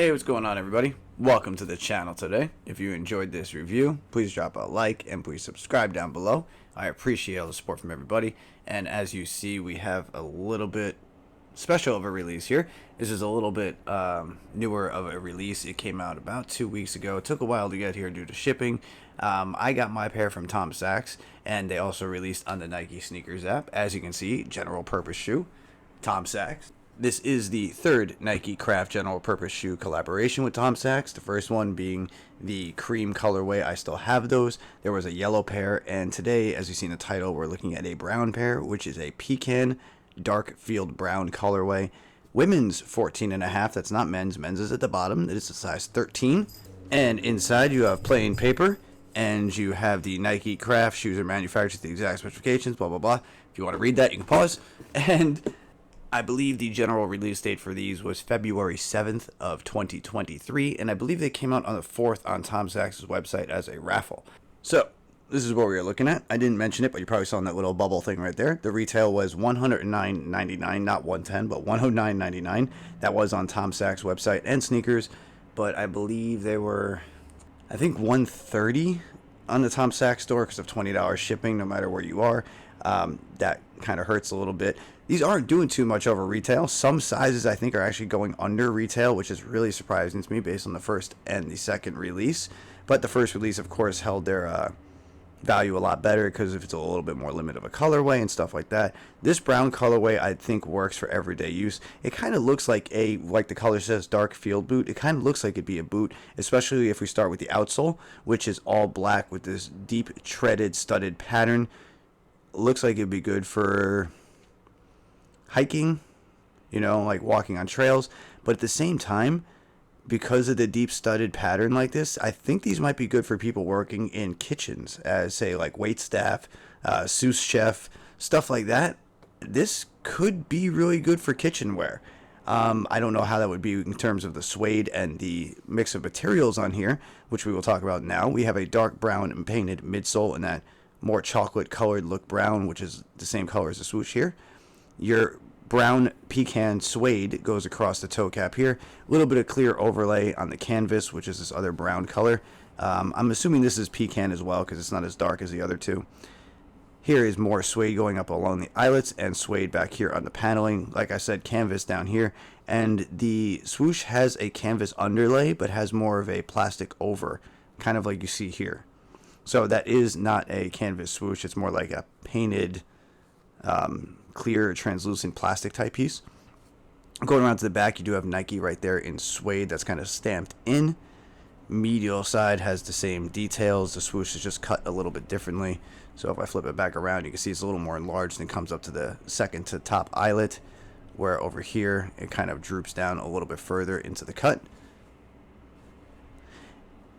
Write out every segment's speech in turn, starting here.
Hey, what's going on, everybody? Welcome to the channel today. If you enjoyed this review, please drop a like and please subscribe down below. I appreciate all the support from everybody. And as you see, we have a little bit special of a release here. This is a little bit newer of a release. It came out about 2 weeks ago. It took a while to get here due to shipping. I got my pair from Tom Sachs, and they also released on the Nike sneakers app. As you can see, general purpose shoe, Tom Sachs. This is the third Nikecraft general purpose shoe collaboration with Tom Sachs. The first one being the cream colorway. I still have those. There was a yellow pair, and today, as you see in the title, we're looking at a brown pair, which is a pecan dark field brown colorway. Women's 14.5. That's not men's. Men's is at the bottom. It is a size 13. And inside you have plain paper, and you have the Nikecraft shoes are manufactured to the exact specifications, blah, blah, blah. If you want to read that, you can pause. And I believe the general release date for these was February 7th of 2023, and I believe they came out on the 4th on Tom Sachs' website as a raffle. So, this is what we are looking at. I didn't mention it, but you probably saw in that little bubble thing right there. The retail was $109.99, not $110, but $109.99. That was on Tom Sachs' website and sneakers, but I believe they were, I think, $130 on the Tom Sachs store because of $20 shipping no matter where you are. That kind of hurts a little bit. These aren't doing too much over retail. Some sizes I think are actually going under retail, which is really surprising to me based on the first and the second release. But the first release, of course, held their value a lot better because if it's a little bit more limited of a colorway and stuff like that. This brown colorway I think works for everyday use. It kind of looks like like the color says, dark field boot. It kind of looks like it'd be a boot, especially if we start with the outsole, which is all black with this deep treaded studded pattern. Looks like it'd be good for hiking, you know, like walking on trails. But at the same time, because of the deep studded pattern like this, I think these might be good for people working in kitchens as, say, like wait staff, sous chef, stuff like that. This could be really good for kitchenware. I don't know how that would be in terms of the suede and the mix of materials on here, which we will talk about now. We have a dark brown and painted midsole and that more chocolate colored look brown, which is the same color as the swoosh here. Your brown pecan suede goes across the toe cap here. A little bit of clear overlay on the canvas, which is this other brown color. I'm assuming this is pecan as well because it's not as dark as the other two. Here is more suede going up along the eyelets and suede back here on the paneling. Like I said, canvas down here. And the swoosh has a canvas underlay but has more of a plastic over, kind of like you see here. So that is not a canvas swoosh. It's more like a painted, clear, translucent plastic type piece. Going around to the back, you do have Nike right there in suede. That's kind of stamped in. Medial side has the same details. The swoosh is just cut a little bit differently. So if I flip it back around, you can see it's a little more enlarged and comes up to the second to top eyelet, where over here it kind of droops down a little bit further into the cut.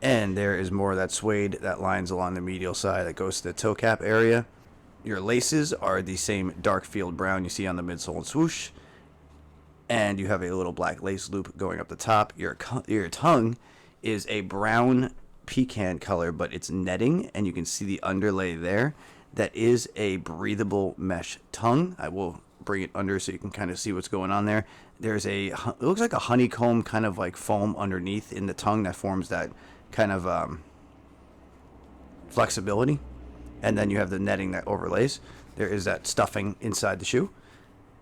And there is more of that suede that lines along the medial side that goes to the toe cap area. Your laces are the same dark field brown you see on the midsole and swoosh. And you have a little black lace loop going up the top. Your tongue is a brown pecan color, but it's netting, and you can see the underlay there. That is a breathable mesh tongue. I will bring it under so you can kind of see what's going on there. There's it looks like a honeycomb kind of like foam underneath in the tongue that forms that kind of flexibility, and then you have the netting that overlays. There is that stuffing inside the shoe,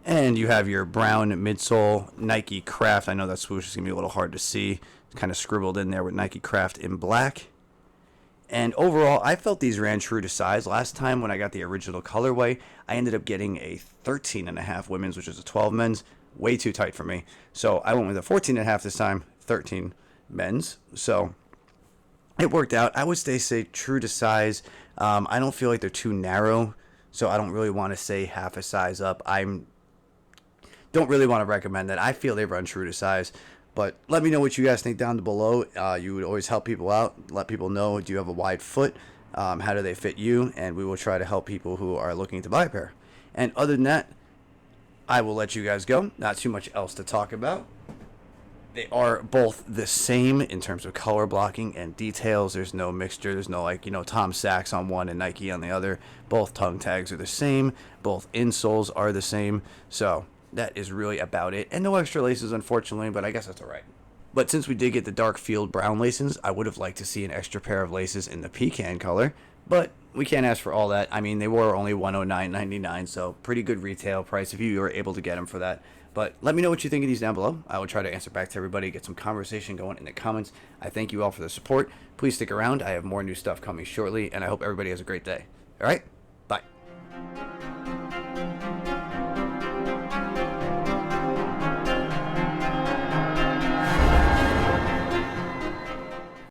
and you have your brown midsole Nikecraft. I know that swoosh is gonna be a little hard to see. It's kind of scribbled in there with Nikecraft in black. And overall, I felt these ran true to size. Last time when I got the original colorway, I ended up getting a 13.5 women's, which is a 12 men's. Way too tight for me, so I went with a 14.5 this time, 13 men's. So it worked out. I would say true to size. I don't feel like they're too narrow, so I don't really want to say half a size up. Don't really want to recommend that. I feel they run true to size, but let me know what you guys think down below. You would always help people out. Let people know, do you have a wide foot? How do they fit you? And we will try to help people who are looking to buy a pair. And other than that, I will let you guys go. Not too much else to talk about. They are both the same in terms of color blocking and details. There's no mixture. There's no, like, you know, Tom Sachs on one and Nike on the other. Both tongue tags are the same. Both insoles are the same. So that is really about it. And no extra laces, unfortunately, but I guess that's all right. But since we did get the dark field brown laces, I would have liked to see an extra pair of laces in the pecan color. But we can't ask for all that. I mean, they were only $109.99, so pretty good retail price if you were able to get them for that. But let me know what you think of these down below. I will try to answer back to everybody, get some conversation going in the comments. I thank you all for the support. Please stick around. I have more new stuff coming shortly, and I hope everybody has a great day. All right?